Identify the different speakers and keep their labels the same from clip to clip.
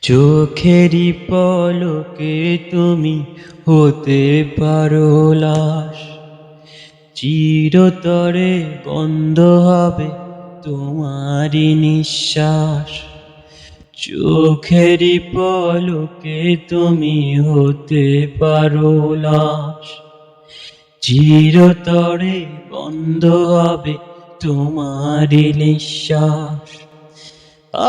Speaker 1: চোখেরই পলকে তুমি হতে পারো লাশ, চিরতরে বন্ধ হবে তোমারই নিঃশ্বাস। চোখেরই পলকে তুমি হতে পারো লাশ, চিরতরে বন্ধ হবে তোমারই নিঃশ্বাস।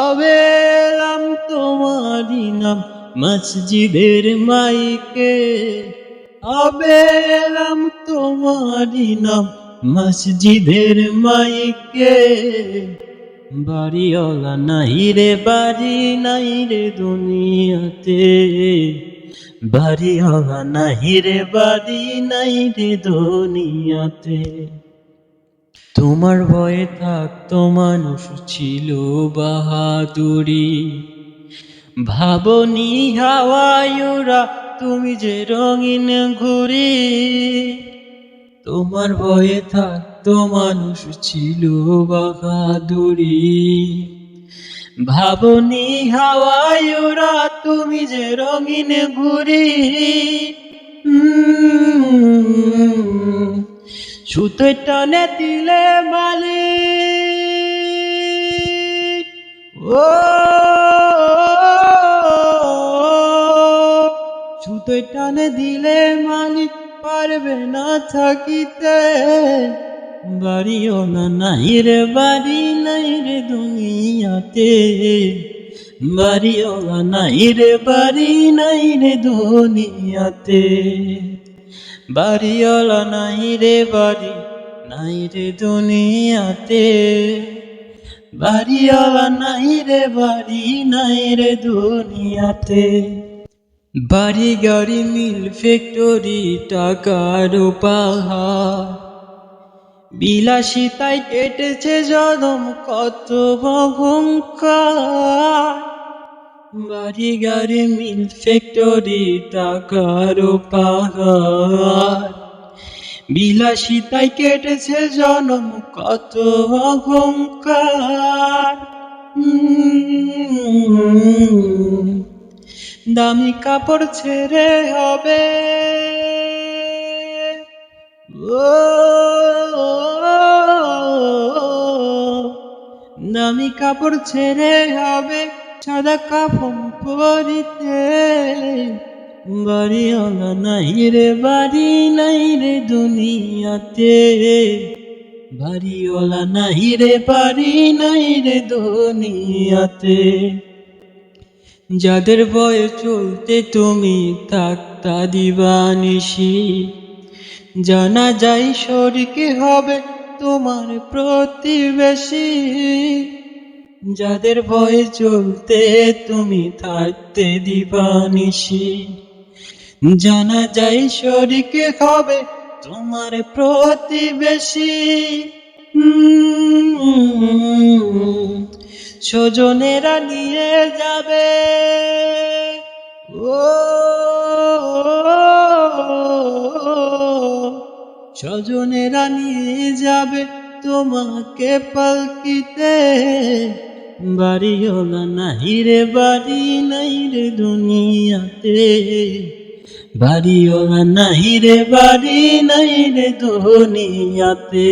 Speaker 1: আবেলাম তোমারই নাম মসজিদের মাইকে, আবেলাম তোমারই নাম মসজিদের মাইকে। বাড়িওয়ালা নাই রে বাড়ি নাই রে দুনিয়াতে, বাড়িওয়ালা নাই রে বাড়ি নাই রে দুনিয়াতে। তোমার ভয়ে থাকতো মানুষ ছিল বাহাদুরি, ভাবনি হাওয়ায় ওরা তুমি যে রঙিন ঘুড়ি। তোমার ভয়ে থাকতো মানুষ ছিল বাহাদুরি, ভাবনি হাওয়ায় ওরা তুমি যে রঙিন ঘুড়ি। সুতোয় টানে দিলে মালিক, ও সুতোয় টানে দিলে মালিক পারবে না থাকিতে। বাড়িওয়ালা নাই রে বাড়ি নাই রে দুনিয়াতে, বাড়িওয়ালা নাই রে বাড়ি নাই রে দুনিয়াতে। বাড়িওয়ালা নাই রে বাড়ি নাই রে দুনিয়াতে, বাড়িওয়ালা নাই রে বাড়ি নাই রে দুনিয়াতে। বাড়ি গাড়ি মিল ফ্যাক্টরি টাকার পাহাড়, বিলাসিতায় কেটেছে জনম কত অহংকার। বাড়ি গাড়ি মিল ফ্যাক্টরি টাকার পাহাড়, বিলাসিতায় কেটেছে জনম কত অহংকার। দামি কাপড় ছেড়ে হবে, ও দামি কাপড় ছেড়ে হবে সাদা কাফন পরিতে। বাড়িওয়ালা নাই রে বাড়ি নাই রে দুনিয়াতে, বাড়িওয়ালা নাই রে বাড়ি নাই রে দুনিয়াতে। যাদের ভয়ে চলতে তুমি থাকতা দিবানিশি, জানা যায় শরীকে হবে তোমার প্রতিবেশী। যাদের ভয়ে চলতে তুমি থাকতে দিবানিশি, জানা যায় শরীকে হবে তোমার প্রতিবেশী। স্বজনেরা নিয়ে যাবে, ও স্বজনেরা নিয়ে যাবে তোমাকে পালকিতে। বাড়িওয়ালা নাই রে বাড়ি নাই রে দুনিয়াতে, বাড়িওয়ালা নাই রে বাড়ি নাই রে দুনিয়াতে।